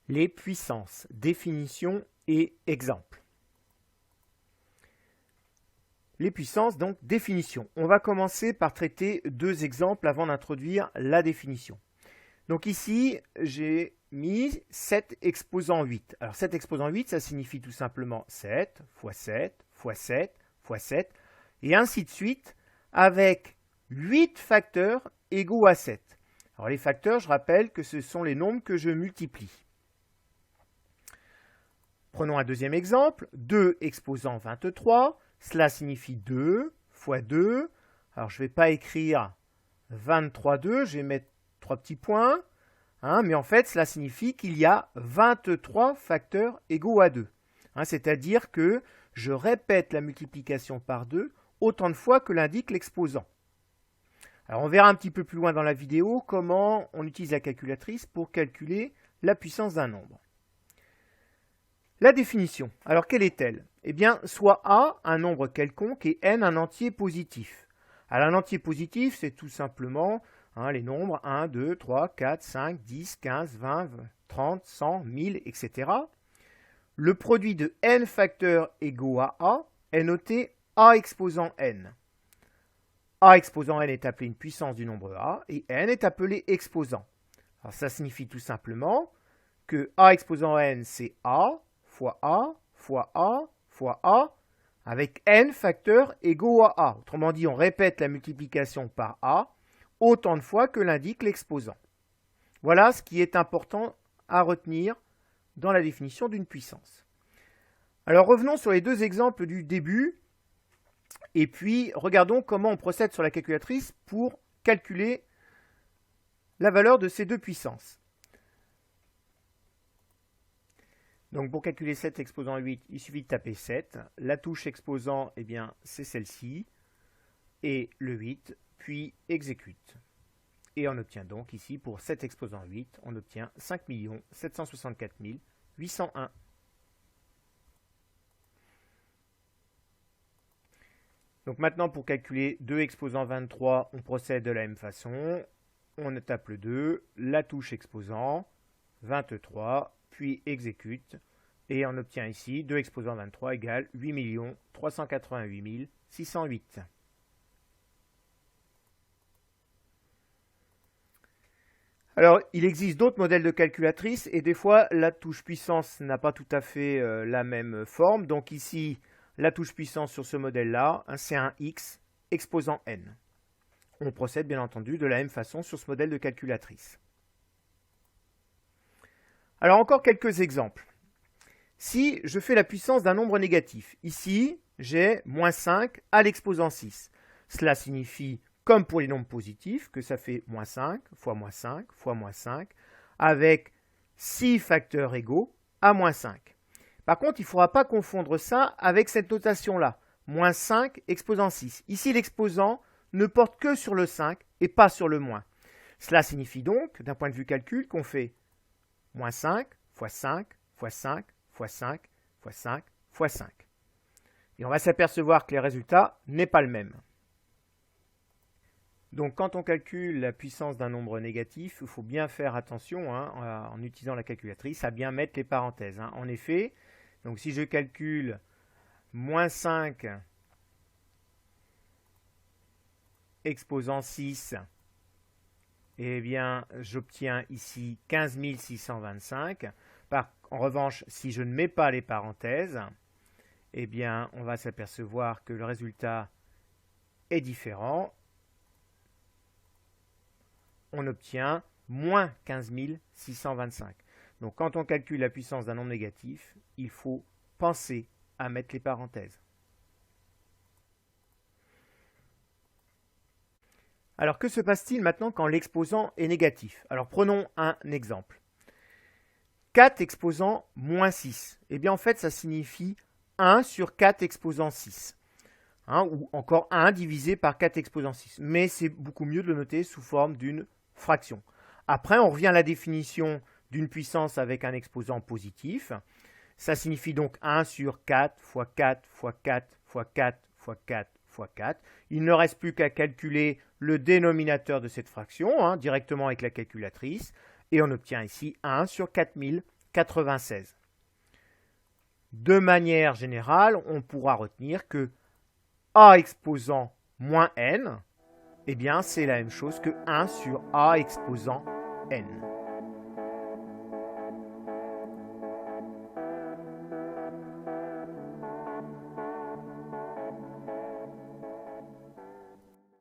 Les puissances, définition et exemple. Les puissances, donc définition. On va commencer par traiter deux exemples avant d'introduire la définition. Donc ici, j'ai mis 7 exposant 8. Alors 7 exposant 8, ça signifie tout simplement 7 fois 7 fois 7 fois 7, et ainsi de suite, avec 8 facteurs égaux à 7. Alors les facteurs, je rappelle que ce sont les nombres que je multiplie. Prenons un deuxième exemple, 2 exposant 23, cela signifie 2 fois 2. Alors je ne vais pas écrire 23,2, je vais mettre 3 petits points, mais en fait cela signifie qu'il y a 23 facteurs égaux à 2. C'est-à-dire que je répète la multiplication par 2 autant de fois que l'indique l'exposant. Alors on verra un petit peu plus loin dans la vidéo comment on utilise la calculatrice pour calculer la puissance d'un nombre. La définition, alors quelle est-elle? Eh bien, soit A, un nombre quelconque, et N, un entier positif. Alors un entier positif, c'est tout simplement les nombres 1, 2, 3, 4, 5, 10, 15, 20, 30, 100, 1000, etc. Le produit de N facteurs égaux à A est noté A exposant N. A exposant N est appelé une puissance du nombre A, et N est appelé exposant. Alors ça signifie tout simplement que A exposant N, c'est A, fois A, fois A, fois A, avec N facteurs égaux à A. Autrement dit, on répète la multiplication par A autant de fois que l'indique l'exposant. Voilà ce qui est important à retenir dans la définition d'une puissance. Alors revenons sur les deux exemples du début, et puis regardons comment on procède sur la calculatrice pour calculer la valeur de ces deux puissances. Donc pour calculer 7 exposant 8, il suffit de taper 7. La touche exposant, eh bien, c'est celle-ci. Et le 8, puis exécute. Et on obtient donc ici, pour 7 exposant 8, on obtient 5 764 801. Donc maintenant, pour calculer 2 exposant 23, on procède de la même façon. On tape le 2, la touche exposant, 23, puis exécute, et on obtient ici 2 exposant 23 égale 8 388 608. Alors, il existe d'autres modèles de calculatrice, et des fois, la touche puissance n'a pas tout à fait la même forme. Donc ici, la touche puissance sur ce modèle-là, c'est un X exposant N. On procède bien entendu de la même façon sur ce modèle de calculatrice. Alors encore quelques exemples. Si je fais la puissance d'un nombre négatif, ici j'ai moins 5 à l'exposant 6. Cela signifie, comme pour les nombres positifs, que ça fait moins 5 fois moins 5 fois moins 5, avec 6 facteurs égaux à moins 5. Par contre, il ne faudra pas confondre ça avec cette notation-là, moins 5 exposant 6. Ici, l'exposant ne porte que sur le 5 et pas sur le moins. Cela signifie donc, d'un point de vue calcul, qu'on fait moins 5 fois 5 fois 5 fois 5 fois 5 fois 5. Et on va s'apercevoir que le résultat n'est pas le même. Donc quand on calcule la puissance d'un nombre négatif, il faut bien faire attention en utilisant la calculatrice à bien mettre les parenthèses. En effet, donc si je calcule moins 5 exposant 6, eh bien j'obtiens ici 15 625. En revanche, si je ne mets pas les parenthèses, eh bien on va s'apercevoir que le résultat est différent. On obtient moins 15 625. Donc quand on calcule la puissance d'un nombre négatif, il faut penser à mettre les parenthèses. Alors que se passe-t-il maintenant quand l'exposant est négatif? Alors prenons un exemple. 4 exposant moins 6. Eh bien en fait ça signifie 1 sur 4 exposant 6. Ou encore 1 divisé par 4 exposant 6. Mais c'est beaucoup mieux de le noter sous forme d'une fraction. Après, on revient à la définition d'une puissance avec un exposant positif. Ça signifie donc 1 sur 4 fois 4 fois 4 fois 4 fois 4 fois 4. Il ne reste plus qu'à calculer le dénominateur de cette fraction directement avec la calculatrice. Et on obtient ici 1 sur 4000 96. De manière générale, on pourra retenir que A exposant moins n, eh bien, c'est la même chose que 1 sur A exposant n.